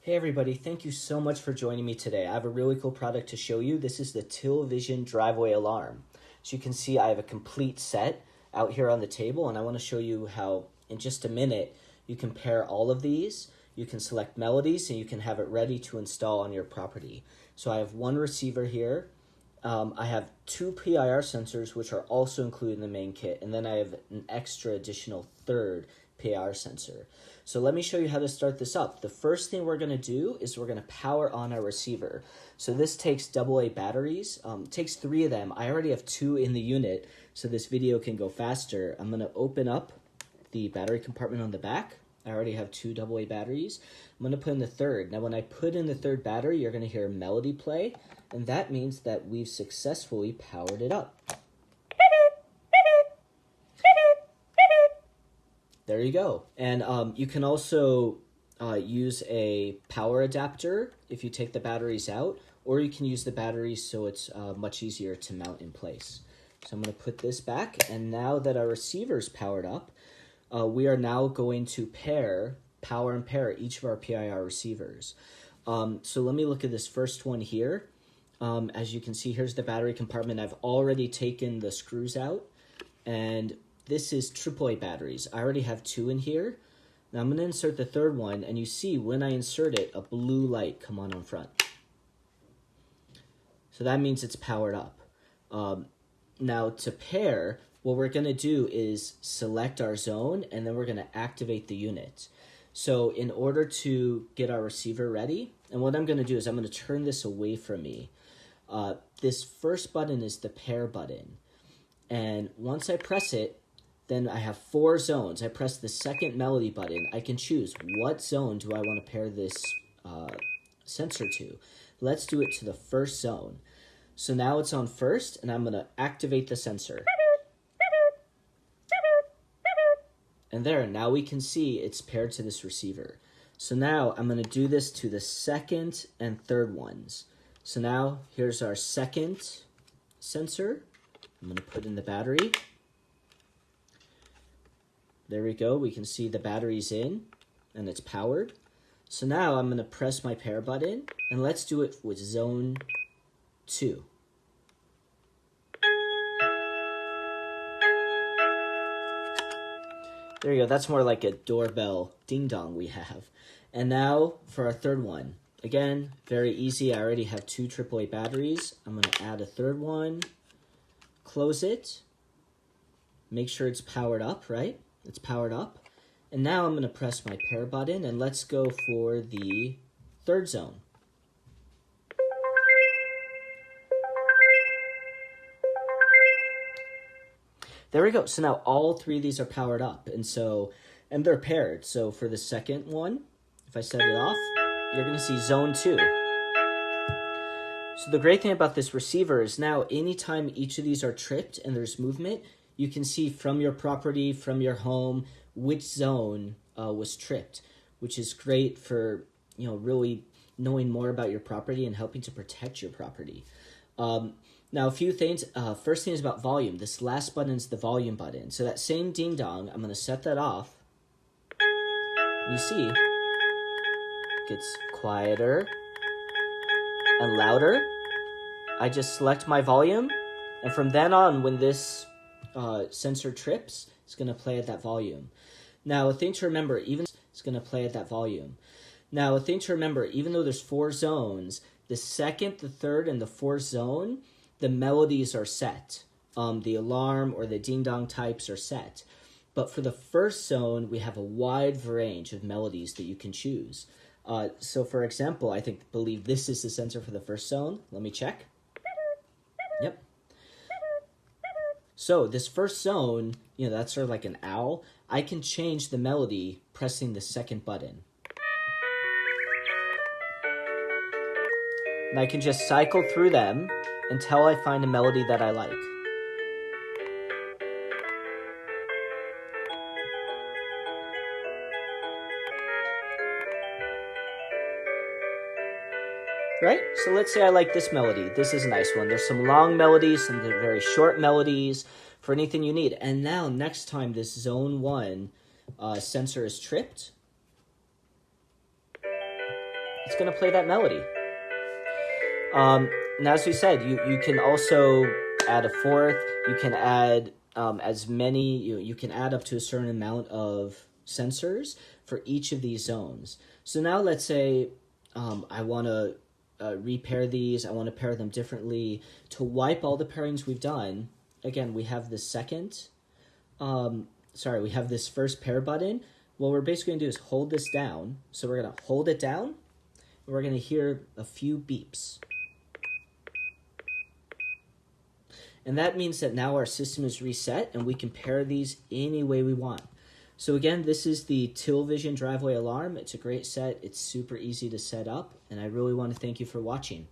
Hey everybody, thank you so much for joining me today. I have a really cool product to show you. This is the TillVision driveway alarm. So you can see I have a complete set out here on the table, and I want to show you how in just a minute you can pair all of these. You can select melodies and you can have it ready to install on your property. So I have one receiver here. I have two PIR sensors, which are also included in the main kit, and then I have an extra additional third PIR sensor. So let me show you how to start this up. The first thing we're going to do is we're going to power on our receiver. So this takes AA batteries. It takes 3 of them. I already have 2 in the unit, so this video can go faster. I'm going to open up the battery compartment on the back. I already have 2 AA batteries. I'm going to put in the third. Now when I put in the third battery, you're going to hear a melody play, and that means that we've successfully powered it up. There you go. And you can also use a power adapter if you take the batteries out, or you can use the batteries so it's much easier to mount in place. So I'm going to put this back, and now that our receiver's powered up, we are now going to power and pair each of our PIR receivers. So let me look at this first one here. As you can see, here's the battery compartment. I've already taken the screws out, and this is AAA batteries. I already have 2 in here. Now I'm going to insert the third one, and you see when I insert it, a blue light come on front. So that means it's powered up. Now to pair, what we're going to do is select our zone, and then we're going to activate the unit. So in order to get our receiver ready, and what I'm going to do is I'm going to turn this away from me. This first button is the pair button. And once I press it, then I have 4 zones. I press the second melody button. I can choose what zone do I want to pair this sensor to. Let's do it to the first zone. So now it's on first, and I'm going to activate the sensor. And there, now we can see it's paired to this receiver. So now I'm going to do this to the second and third ones. So now here's our second sensor. I'm going to put in the battery. There we go. We can see the battery's in and it's powered. So now I'm going to press my pair button, and let's do it with zone 2. There you go. That's more like a doorbell ding-dong we have. And now for our third one. Again, very easy. I already have 2 AAA batteries. I'm going to add a third one. Close it. Make sure it's powered up, right? It's powered up. And now I'm going to press my pair button, and let's go for the third zone. There we go. So now all 3 of these are powered up, and they're paired. So for the second one, if I set it off, you're going to see zone 2. So the great thing about this receiver is now anytime each of these are tripped and there's movement, you can see from your property, from your home, which zone was tripped, which is great for really knowing more about your property and helping to protect your property. Now, a few things. First thing is about volume. This last button is the volume button. So that same ding-dong, I'm going to set that off. You see, it gets quieter and louder. I just select my volume, and from then on, when this sensor trips, it's going to play at that volume. Now, a thing to remember, even though there's 4 zones, the second, the third, and the fourth zone, the melodies are set. The alarm or the ding-dong types are set. But for the first zone, we have a wide range of melodies that you can choose. So for example, I believe this is the sensor for the first zone. Let me check. Yep. So this first zone, that's sort of like an owl. I can change the melody pressing the second button. And I can just cycle through them until I find a melody that I like. Right? So let's say I like this melody. This is a nice one. There's some long melodies, some very short melodies for anything you need. And now next time this zone 1 sensor is tripped, it's going to play that melody. And as we said, you can also add a fourth. You can add as many, you can add up to a certain amount of sensors for each of these zones. So now let's say I want to repair these. I want to pair them differently. To wipe all the pairings we've done, again, we have this we have this first pair button. What we're basically going to do is hold this down. So we're going to hold it down, and we're going to hear a few beeps. And that means that now our system is reset, and we can pair these any way we want. So again, this is the TillVision driveway alarm. It's a great set. It's super easy to set up, and I really want to thank you for watching.